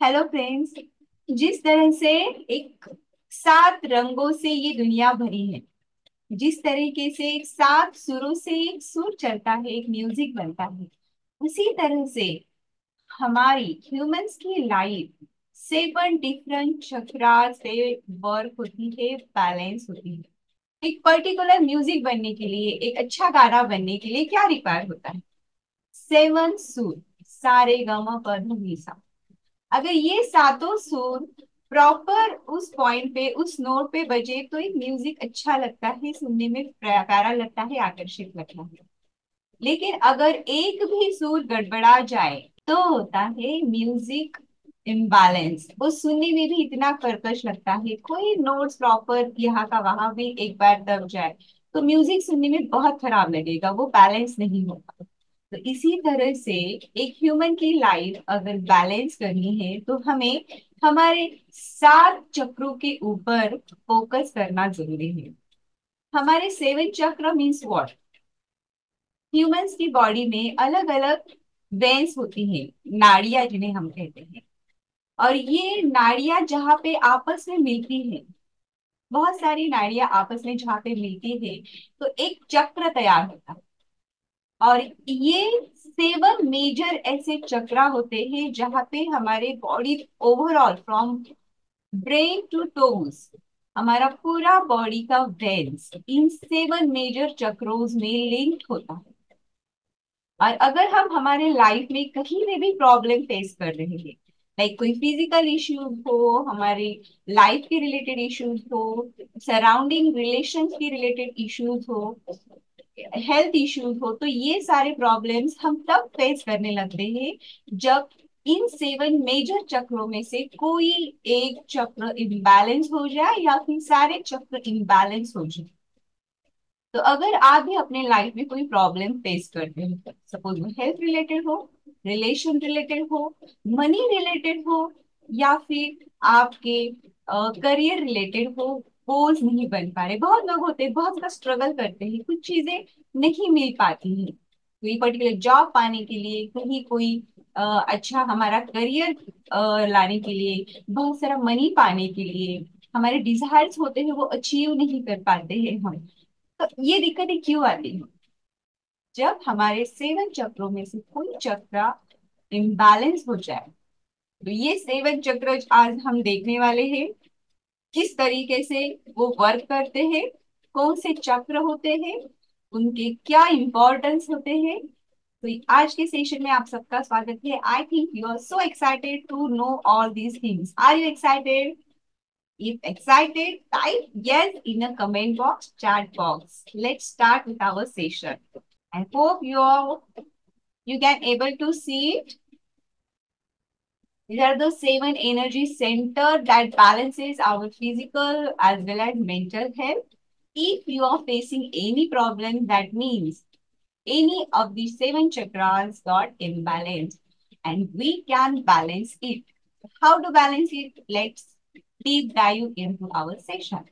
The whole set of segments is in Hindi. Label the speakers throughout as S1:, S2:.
S1: Hello friends. जिस तरह से एक सात रंगों से ये दुनिया भरी है, जिस तरीके से एक सात सुरों से एक सुर चलता है, एक म्यूजिक बनता है, उसी तरह से हमारी ह्यूमंस की लाइफ सेवन डिफरेंट चक्रास से वर्क होती है, बैलेंस होती है। एक पर्टिकुलर म्यूजिक बनने के लिए, एक अच्छा गाना बनने के लिए क्या रिक्वायर होता है? सेवन सुर, सारे गामा पध सा। अगर ये सातों सुर प्रॉपर उस पॉइंट पे, उस नोट पे बजे तो एक म्यूजिक अच्छा लगता है, सुनने में प्यारा लगता है, आकर्षित लगता है। लेकिन अगर एक भी सुर गड़बड़ा जाए तो होता है म्यूजिक इम्बैलेंस। वो सुनने में भी इतना कर्कश लगता है, कोई नोट्स प्रॉपर यहाँ का वहां भी एक बार दब जाए तो म्यूजिक सुनने में बहुत खराब लगेगा, वो बैलेंस नहीं होगा। तो इसी तरह से एक ह्यूमन की लाइफ अगर बैलेंस करनी है तो हमें हमारे सात चक्रों के ऊपर फोकस करना जरूरी है। हमारे सेवन चक्र मीन्स व्हाट? ह्यूमंस की बॉडी में अलग अलग वेन्स होती हैं, नाड़ियां जिन्हें हम कहते हैं। और ये नाड़ियां जहाँ पे आपस में मिलती हैं, बहुत सारी नाड़ियां आपस में जहाँ पे मिलती है तो एक चक्र तैयार होता है। और ये सेवन मेजर ऐसे चक्रा होते हैं जहाँ पे हमारे body overall from brain to toes, हमारा पूरा बॉडी का वेन्स इन सेवन मेजर चक्रों में लिंक्ड होता है। और अगर हम हमारे लाइफ में कहीं में भी प्रॉब्लम फेस कर रहे हैं, लाइक कोई फिजिकल इश्यूज हो, हमारी लाइफ के रिलेटेड इश्यूज हो, सराउंडिंग रिलेशन के रिलेटेड इश्यूज हो, हेल्थ इश्यूज हो, तो ये सारे प्रॉब्लम्स हम तब फेस करने लगते हैं जब इन सेवन मेजर चक्रों में से कोई एक चक्र इम्बैलेंस हो जाए या फिर सारे चक्र इम्बैलेंस हो जाए। तो अगर आप भी अपने लाइफ में कोई प्रॉब्लम फेस करते हो, सपोज वो हेल्थ रिलेटेड हो, रिलेशन रिलेटेड हो, मनी रिलेटेड हो, या फिर आपके करियर रिलेटेड हो, गोल्स नहीं बन पा रहे, बहुत लोग होते हैं बहुत ज्यादा स्ट्रगल करते हैं, कुछ चीजें नहीं मिल पाती हैं कोई पर्टिकुलर जॉब पाने के लिए, कहीं कोई अच्छा हमारा करियर लाने के लिए, बहुत सारा मनी पाने के लिए, हमारे डिजायर्स होते हैं वो अचीव नहीं कर पाते हैं हम। तो ये दिक्कतें क्यों आती हैं? जब हमारे सेवन चक्रों में से कोई चक्र इम्बैलेंस हो जाए। तो ये सेवन चक्र आज हम देखने वाले हैं, किस तरीके से वो वर्क करते हैं, कौन से चक्र होते हैं, उनके क्या इंपॉर्टेंस होते हैं। तो आज के सेशन में आप सबका स्वागत है। I think you are so excited to know all these things. Are you excited? If excited, type yes in a comment box, chat box. Let's start with our session. I hope you can able to see it. These are the seven energy center that balances our physical as well as mental health. If you are facing any problem, that means any of the seven chakras got imbalanced, and we can balance it. How to balance it? Let's deep dive into our session.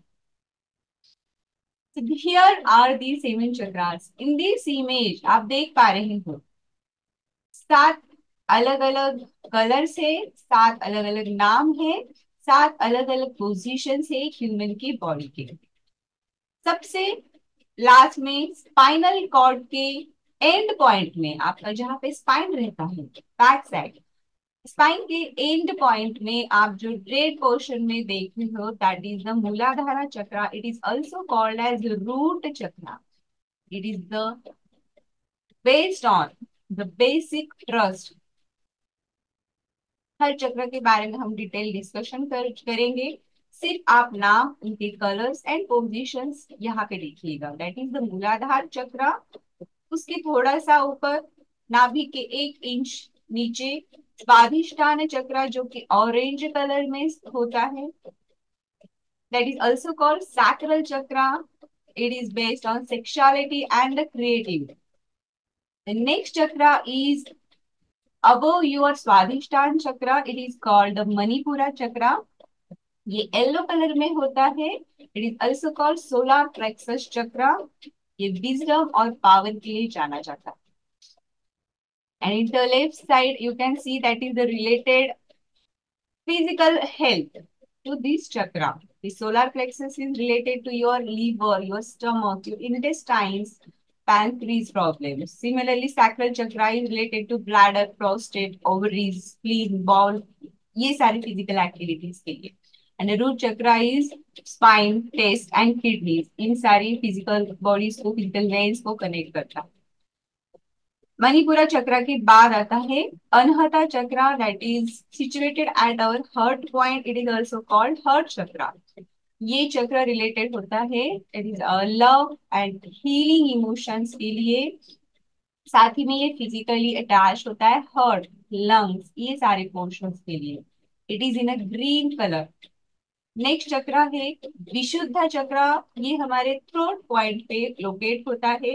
S1: So here are the seven chakras. In this image आप देख पा रहे हो सात अलग अलग कलर से, सात अलग अलग नाम है, सात अलग अलग पोजीशन है ह्यूमन की बॉडी के। सबसे लास्ट में स्पाइनल कॉर्ड के एंड पॉइंट में, आपका जहाँ पे स्पाइन रहता है बैक साइड, स्पाइन के एंड पॉइंट में आप जो रेड पोर्शन में देख रहे हो, that is the Muladhara chakra. It is also called as root chakra. It is the based on the basic trust. हर चक्र के बारे में हम डिटेल डिस्कशन करेंगे। सिर्फ आप नाम, उनके कलर्स एंड पोजीशंस यहाँ पे देखिएगा। दैट इज द मूलाधार चक्र। उसके थोड़ा सा ऊपर, नाभि के 1 इंच नीचे, स्वाधिष्ठान चक्र जो कि ऑरेंज कलर में होता है, that is also called sacral chakra. It is based on sexuality and the creativity. The next chakra is above your Swadhisthana chakra. It is called the Manipura chakra. ये येलो कलर में होता है। It is also called solar plexus chakra. ये विजडम और पावर के लिए जाना जाता है। And in the left side you can see that is the related physical health. To this chakra, the solar plexus is related to your liver, your stomach, your intestines, pancreas problems. Similarly, sacral chakra is related to bladder, prostate, ovaries, spleen, bowel. ये सारी फिजिकल एक्टिविटीज के लिए. And root chakra is spine, test and kidneys. इन सारी फिजिकल बॉडीज को, फिजिकल वेन्स को कनेक्ट करता है. मणिपुरा चक्र के बाद आता है Anahata chakra, that is situated at our heart point. It is also called heart chakra. ये चक्र रिलेटेड होता है, it is love and healing emotions के लिए. साथ ही में ये फिजिकली अटैच होता है हार्ट, लंग्स, ये सारे पोर्शंस के लिए. It is in a green colour. Next चक्र है विशुद्ध चक्र. ये हमारे थ्रोट पॉइंट पे लोकेट होता है.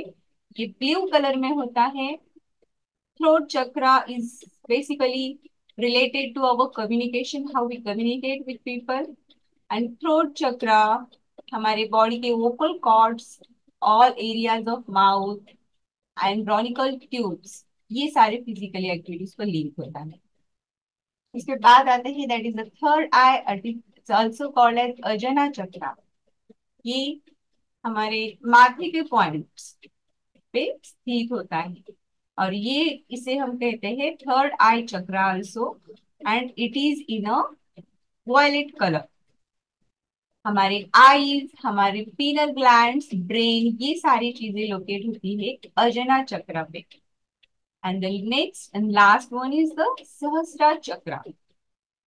S1: ये ब्लू कलर में होता है. throat chakra is basically related to our communication, how we communicate with people. And throat chakra हमारे बॉडी के vocal cords, all areas of mouth and bronchial tubes, ये सारे फिजिकली एक्टिविटीज को लिंक होता है. इसके बाद आते हैं that is the third eye, it's also called as Ajna chakra. ये हमारे माथे के पॉइंट्स पे स्थित होता है और ये इसे हम कहते हैं third eye chakra also. And it is in a violet colour. हमारे आईज, हमारे पीनल ग्लैंड्स, ब्रेन, ये सारी चीजें लोकेट होती है अजना चक्र पे. And the next and last one is the Sahasra chakra.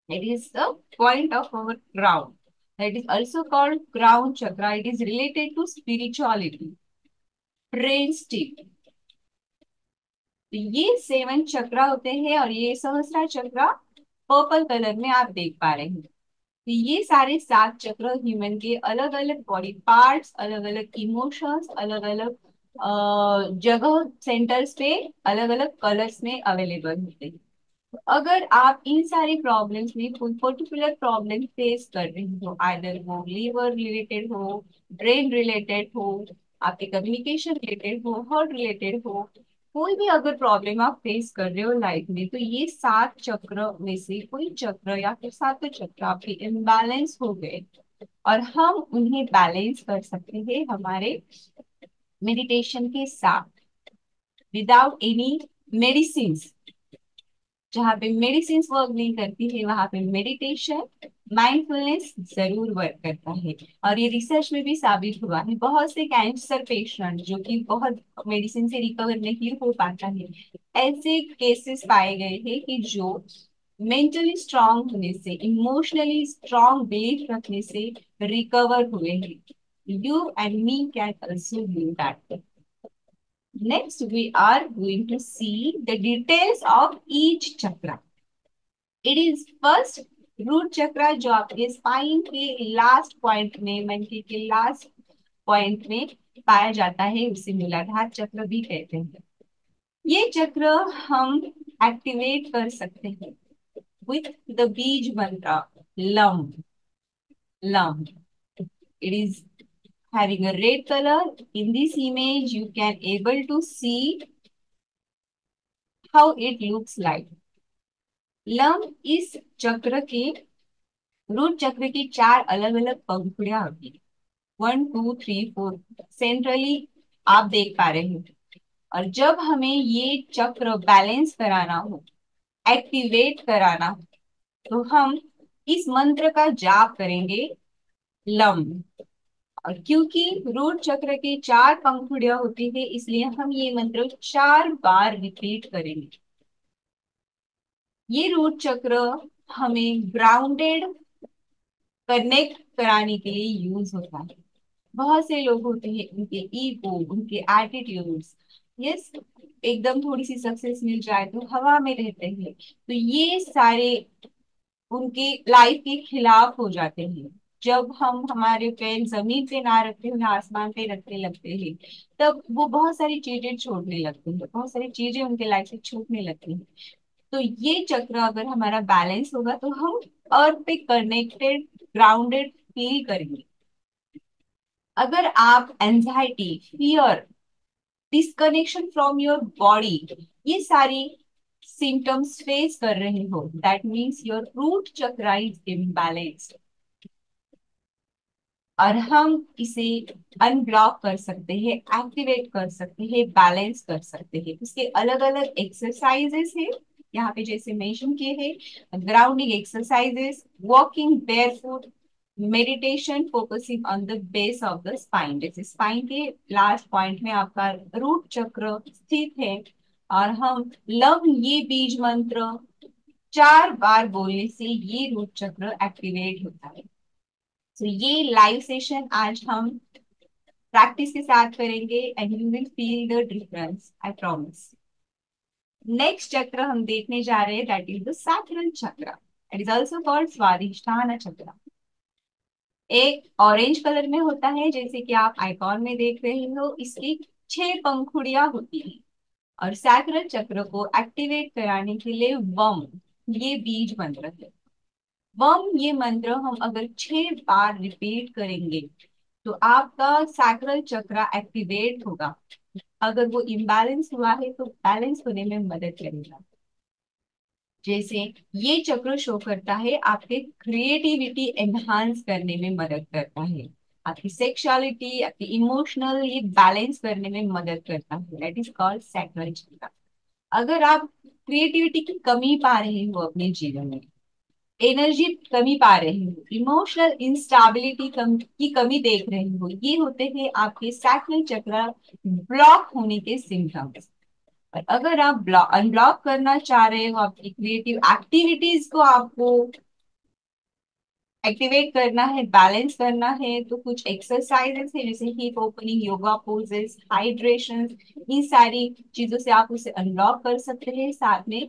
S1: It is the point of our crown. That is also called crown chakra. It is related to spirituality, brain state. तो ये 7 चक्रा होते हैं और ये सहस्रा चक्रा पर्पल कलर में आप देख पा रहे हैं. तो ये सारे 7 चक्र ह्यूमन के अलग अलग बॉडी पार्ट्स, अलग अलग इमोशंस, अलग अलग जगह सेंटर्स पे अलग अलग कलर्स में अवेलेबल होते हैं. तो अगर आप इन सारी प्रॉब्लम्स में कोई पर्टिकुलर प्रॉब्लम फेस कर रहे हो, आइदर वो लीवर रिलेटेड हो, ब्रेन रिलेटेड हो, आपके कम्युनिकेशन रिलेटेड हो, हार्ट रिलेटेड हो, कोई भी अगर प्रॉब्लम आप फेस कर रहे हो लाइफ में, तो ये 7 चक्र में से कोई चक्र या फिर 7 चक्र आपके इम्बैलेंस हो गए और हम उन्हें बैलेंस कर सकते हैं हमारे मेडिटेशन के साथ, विदाउट एनी मेडिसिन. जहाँ पे मेडिसिन वर्क नहीं करती है वहां पे मेडिटेशन, माइंडफुलनेस जरूर वर्क करता है. और ये रिसर्च में भी साबित हुआ है. बहुत से कैंसर पेशेंट जो कि बहुत मेडिसिन से रिकवर नहीं हो पाता है, ऐसे केसेस पाए गए हैं कि जो मेंटली स्ट्रांग होने से, इमोशनली स्ट्रांग बिलीफ रखने से रिकवर हुए हैं. You and me can also do that. Next, we are going to see the details of each chakra. It is first root chakra जो आपके स्पाइन के लास्ट पॉइंट में, मनके के लास्ट पॉइंट में पाया जाता है, उसे मूलाधार चक्र भी कहते हैं. ये चक्र हम एक्टिवेट कर सकते हैं with the बीज मंत्र lump. Lump. It is having a red color. In this image, you can able to see how it looks like. Lump इस चक्र के, रूट चक्र की 4 अलग अलग पंखुड़ियां होती है. 1 2 3 4 सेंट्रली आप देख पा रहे हो. और जब हमें ये चक्र बैलेंस कराना हो, एक्टिवेट कराना हो, तो हम इस मंत्र का जाप करेंगे लम. और क्योंकि रूट चक्र के 4 पंखुड़ियां होती है, इसलिए हम ये मंत्र 4 बार रिपीट करेंगे. ये रूट चक्र हमें ग्राउंडेड कनेक्ट कराने के लिए यूज होता है. बहुत से लोग होते हैं, उनके ईगो, उनके एटीट्यूड्स, यस, एकदम थोड़ी सी सक्सेस मिल जाए तो हवा में रहते हैं, तो ये सारे उनके लाइफ के खिलाफ हो जाते हैं. जब हम हमारे पैर जमीन पे ना रखते हुए आसमान पे रखने लगते हैं, तब वो बहुत सारी चीजें छोड़ने लगते हैं, बहुत सारी चीजें उनके लाइफ से छूटने लगती हैं. तो ये चक्र अगर हमारा बैलेंस होगा तो हम अर्थ पे कनेक्टेड, ग्राउंडेड फील करेंगे. अगर आप anxiety, fear, disconnection from your body, ये सारी सिम्टम्स फेस कर रहे हो, that means your root chakra is imbalanced, और हम इसे अनब्लॉक कर सकते हैं, एक्टिवेट कर सकते हैं, बैलेंस कर सकते हैं। उसके अलग अलग एक्सरसाइजेस है यहाँ पे जैसे मेंशन किए हैं, grounding exercises, walking barefoot, meditation focusing on the base of the spine, जैसे स्पाइन के लास्ट पॉइंट में आपका रूट चक्र स्थित है, और हम लव ये बीज मंत्र 4 बार बोलने से ये रूट चक्र एक्टिवेट होता है। तो ये लाइव सेशन आज हम प्रैक्टिस के साथ करेंगे and you will feel the difference, I promise. Next चक्र हम देखने जा रहे हैं, दैट इज द सैक्रल चक्र, इट इज आल्सो कॉल्ड स्वादिष्ठान चक्र। एक ऑरेंज कलर में होता है जैसे कि आप आइकॉन में देख रहे हो, इसकी 6 पंखुड़ियां होती हैं, और सैक्रल चक्र को एक्टिवेट कराने के लिए वम ये बीज मंत्र है। वम ये मंत्र हम अगर 6 बार रिपीट करेंगे तो आपका सैक्रल चक्र एक्टिवेट होगा। अगर वो इम्बैलेंस हुआ है तो बैलेंस होने में मदद करेगा। जैसे ये चक्र शो करता है आपके क्रिएटिविटी एनहांस करने में मदद करता है, आपकी सेक्सुअलिटी, आपकी इमोशनल ये बैलेंस करने में मदद करता है, दैट इज कॉल्ड सैक्रल चक्र। अगर आप क्रिएटिविटी की कमी पा रहे हो अपने जीवन में, एनर्जी कमी पा रहे हो, इमोशनल इंस्टेबिलिटी की कमी देख रहे हो, ये होते हैं आपके सैक्रल चक्र ब्लॉक होने के सिम्टम्स। और अगर आप अनब्लॉक करना चाह रहे हो, आपकी क्रिएटिव एक्टिविटीज को आपको एक्टिवेट करना है, बैलेंस करना है, तो कुछ एक्सरसाइजेस है जैसे hip opening, yoga poses, hydration, इन सारी चीजों से आप उसे अनलॉक कर सकते हैं। साथ में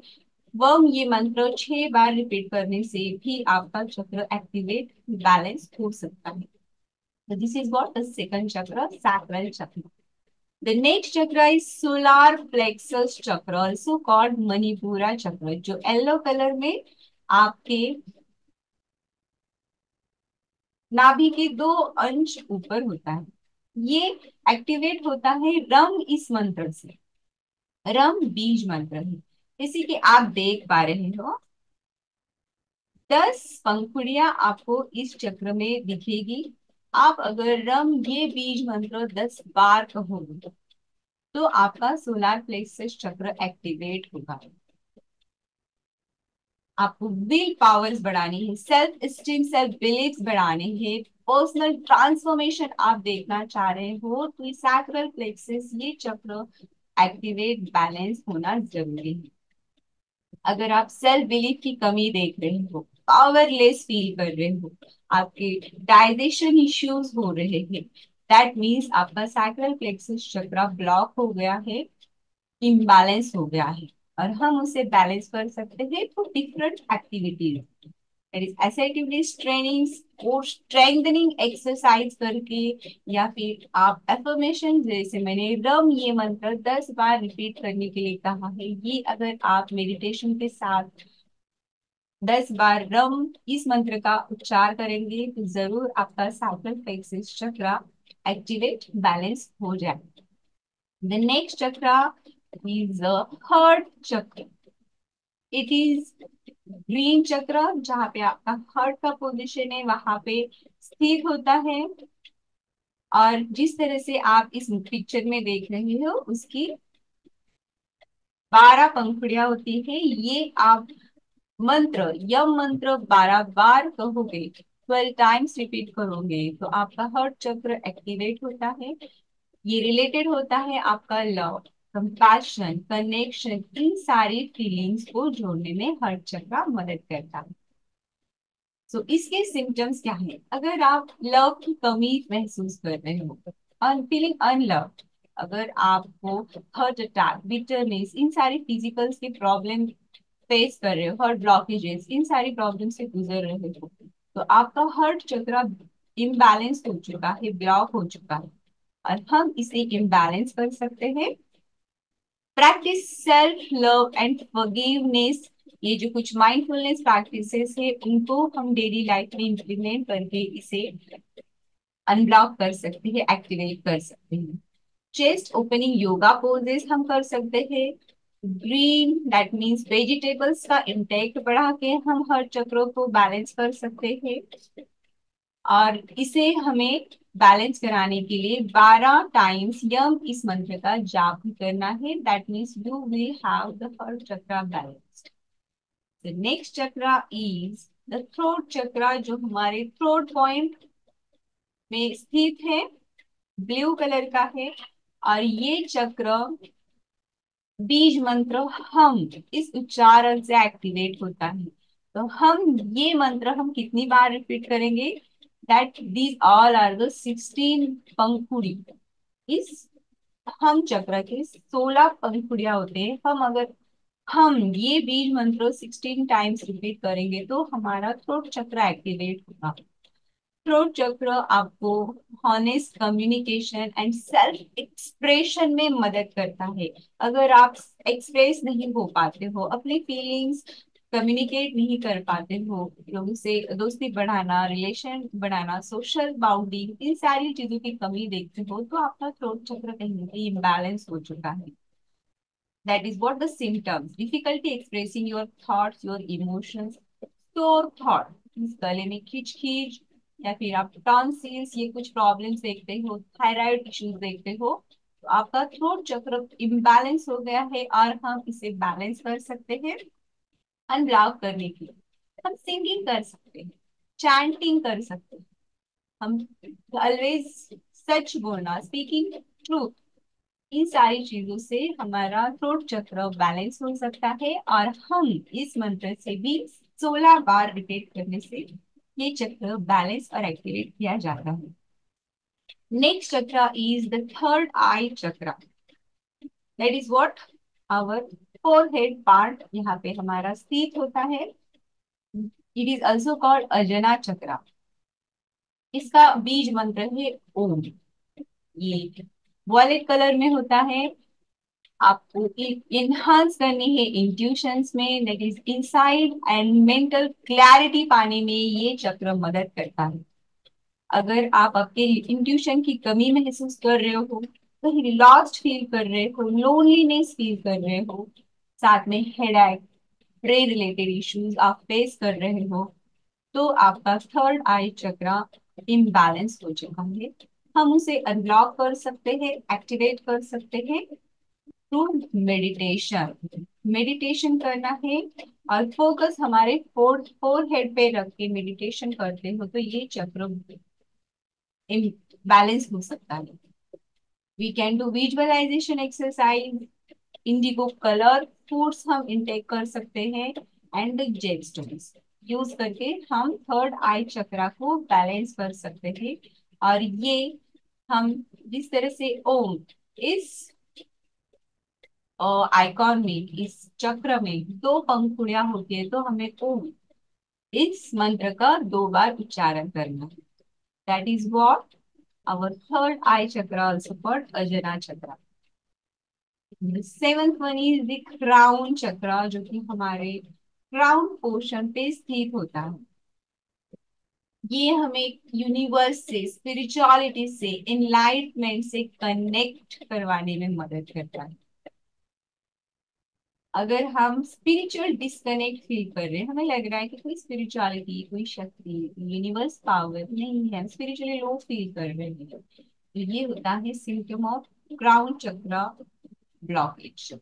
S1: वम ये मंत्र 6 बार रिपीट करने से भी आपका चक्र एक्टिवेट बैलेंस हो सकता है। So this is what the second chakra, sacral chakra. The next chakra is solar plexus chakra, also called Manipura chakra, जो येलो कलर में आपके नाभि के 2 अंश ऊपर होता है। ये एक्टिवेट होता है रम इस मंत्र से, रम बीज मंत्र है। जैसे कि आप देख पा रहे हो 10 पंखुड़ियां आपको इस चक्र में दिखेगी। आप अगर रम ये बीज मंत्र 10 बार कहोगे तो आपका सोलार प्लेक्सस चक्र एक्टिवेट होगा। आपको विल पावर्स बढ़ानी है, सेल्फ स्टीम, सेल्फ बिलीफ बढ़ाने हैं, पर्सनल ट्रांसफॉर्मेशन आप देखना चाह रहे हो, तो ये सैक्रल प्लेक्सस ये चक्र एक्टिवेट बैलेंस होना जरूरी है। अगर आप सेल्फ बिलीफ की कमी देख रहे हो, पावरलेस फील कर रहे हो, आपके डाइजेशन इश्यूज हो रहे हैं, दैट मीन्स आपका सैक्रल प्लेक्सस चक्र ब्लॉक हो गया है, इम्बैलेंस हो गया है। और हम उसे बैलेंस कर सकते हैं through different activities, that is assertiveness training और स्ट्रेंथनिंग एक्सरसाइज करके, या फिर आप एफर्मेशन जैसे मैंने रम ये मंत्र 10 बार रिपीट करने के लिए कहा है, ये अगर आप मेडिटेशन के साथ 10 बार रम इस मंत्र का उच्चार करेंगे तो जरूर आपका सैक्रल प्लेक्सस चक्र एक्टिवेट बैलेंस हो जाए। द नेक्स्ट चक्र is the heart chakra. It is green चक्र, जहाँ पे आपका हार्ट का पोजीशन है वहां पे स्थित होता है, और जिस तरह से आप इस पिक्चर में देख रहे हो उसकी 12 पंखुड़ियां होती है। ये आप मंत्र यम मंत्र 12 बार कहोगे, 12 टाइम्स रिपीट करोगे तो आपका हार्ट चक्र एक्टिवेट होता है। ये रिलेटेड होता है आपका लव, कंपैशन, कनेक्शन, इन सारी फीलिंग्स को जोड़ने में हर चक्र मदद करता है। सो इसके सिम्टम्स क्या है? अगर आप लव की कमी महसूस कर रहे हो, फीलिंग अनलव्ड, अगर आपको हर्ट अटैक, बिटरनेस, इन सारी फिजिकल के प्रॉब्लम फेस कर रहे हो, हर्ट ब्लॉकेजेस, इन सारी प्रॉब्लम से गुजर रहे हो, तो आपका हर्ट चक्र इम्बैलेंस हो चुका है, ब्लॉक हो चुका है, और हम इसे इम्बैलेंस कर सकते हैं। Practice self love and forgiveness, ये जो कुछ माइंडफुलनेस प्रैक्टिसेस है उनको हम डेली लाइफ में इंप्लीमेंट करके इसे अनब्लॉक कर सकते हैं, एक्टिवेट कर सकते हैं। चेस्ट ओपनिंग योगा पोजेस हम कर सकते हैं, ग्रीन दैट मीन्स वेजिटेबल्स का इंटेक बढ़ा के हम हर चक्रों को बैलेंस कर सकते हैं। और इसे हमें बैलेंस कराने के लिए 12 टाइम्स यम इस मंत्र का जाप भी करना है। That means you will have the हर chakra balanced. The next chakra is the throat chakra, जो हमारे थ्रोट पॉइंट में स्थित है, ब्लू कलर का है। और ये चक्र बीज मंत्र हम इस उच्चारण से एक्टिवेट होता है। तो हम ये मंत्र हम कितनी बार रिपीट करेंगे? That these all are the 16 पंखुड़ी। इस हम चक्र के 16 पंखुड़ियां होते हैं। हम ये बीज मंत्र 16 टाइम्स रिपीट करेंगे तो हमारा थ्रोट चक्र एक्टिवेट होगा। थ्रोट चक्र आपको honest communication and self expression में मदद करता है। अगर आप एक्सप्रेस नहीं हो पाते हो, अपनी फीलिंग्स कम्युनिकेट नहीं कर पाते हो, लोगों से दोस्ती बढ़ाना, रिलेशन बढ़ाना, सोशल बाउंडिंग, इन सारी चीजों की कमी देखते हो, तो आपका थ्रोट चक्र कहीं ना कहीं इम्बैलेंस हो चुका है। That is what the symptoms: difficulty expressing your thoughts, your emotions, शोर थॉट, गले में खींच खींच, या फिर आप टॉन्सिल्स, ये कुछ प्रॉब्लम्स देखते हो, थायराइड इश्यूज देखते हो, तो आपका थ्रोट चक्र इम्बैलेंस हो गया है। और हम इसे बैलेंस कर सकते हैं। अनब्लॉक करने के लिए हम सिंगिंग कर सकते हैं, चैंटिंग कर सकते हैं, हम ऑलवेज सच बोलना, स्पीकिंग ट्रूथ, इन सारी चीजों से हमारा थ्रोट चक्र बैलेंस हो सकता है। और हम इस मंत्र से भी 16 बार रिपीट करने से ये चक्र बैलेंस और एक्टिवेट किया जाता है। नेक्स्ट चक्र is the third eye chakra. That is what our forehead part यहाँ पे हमारा स्थित होता है। It is also called Ajna chakra. इसका बीज मंत्र है ओम। ये वॉलेट कलर में होता है। आपको इनहांस करनी है इंट्यूशंस में, that is insight and mental clarity पाने में ये चक्र मदद करता है। अगर आप आपके इंट्यूशन की कमी महसूस कर रहे हो, कहीं लॉस्ट फील कर रहे हो, लोनलीनेस फील कर रहे हो, साथ में हेडेक, ब्रेन रिलेटेड इश्यूज आप फेस कर रहे हो, तो आपका थर्ड आई चक्र इम्बैलेंस हो चुका है। हम उसे अनब्लॉक कर सकते हैं, एक्टिवेट कर सकते हैं थ्रू मेडिटेशन। मेडिटेशन करना है और फोकस हमारे फोर हेड पे रख के मेडिटेशन करते हो तो ये चक्र बैलेंस हो सकता है। We can do visualization exercise, indigo colour foods हम इंटेक कर सकते हैं, एंड जेमस्टोन्स यूज करके हम थर्ड आई चक्रा को बैलेंस कर सकते हैं। और ये हम जिस तरह से ओम इस आइकॉन में, इस चक्र में दो पंखुड़ियां होती है, तो हमें ओम इस मंत्र का 2 बार उच्चारण करना है। That is what our third eye chakra, also called Ajna chakra. The seventh one is the crown chakra, जो कि हमारे क्राउन पोर्शन पे स्थित होता है। ये हमें यूनिवर्स से, स्पिरिचुअलिटी से, एनलाइटमेंट से कनेक्ट करवाने में मदद करता है। अगर हम स्पिरिचुअल डिस्कनेक्ट फील कर रहे हैं, हमें लग रहा है कि कोई स्पिरिचुअलिटी, कोई शक्ति, यूनिवर्स पावर नहीं है, स्पिरिचुअली लो फील कर रहे हैं, तो ये होता है सिम्टम ऑफ क्राउन चक्र ब्लॉकेज।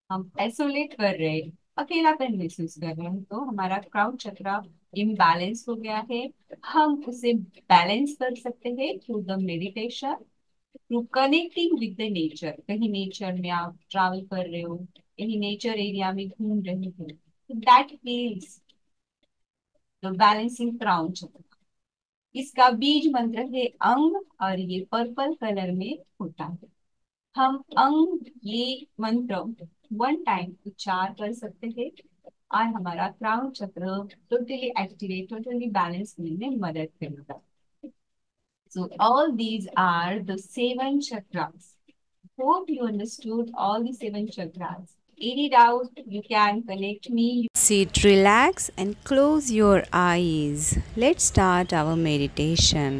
S1: हम आइसोलेट कर रहे हैं, अकेलापन महसूस कर रहे हैं, तो हमारा क्राउन चक्र इम्बैलेंस हो गया है। हम उसे बैलेंस कर सकते हैं through the meditation, through connecting with the nature. कहीं नेचर में आप ट्रैवल कर रहे हो, कहीं नेचर एरिया में घूम रहे हो, तो that heels the balancing crown चक्र। इसका बीज मंत्र है अंग, और ये पर्पल कलर में होता है। हम अंग ये मंत्र 1 टाइम उच्चार कर सकते हैं और हमारा क्राउन चक्र टोटली एक्टिवेट, टोटली बैलेंस होने में मदद करेगा। So all these are the 7 chakras. Hope you understood all the 7 chakras. Any doubt, you can connect me.
S2: Sit, relax, and close your eyes. Let's start our meditation.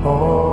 S3: Oh.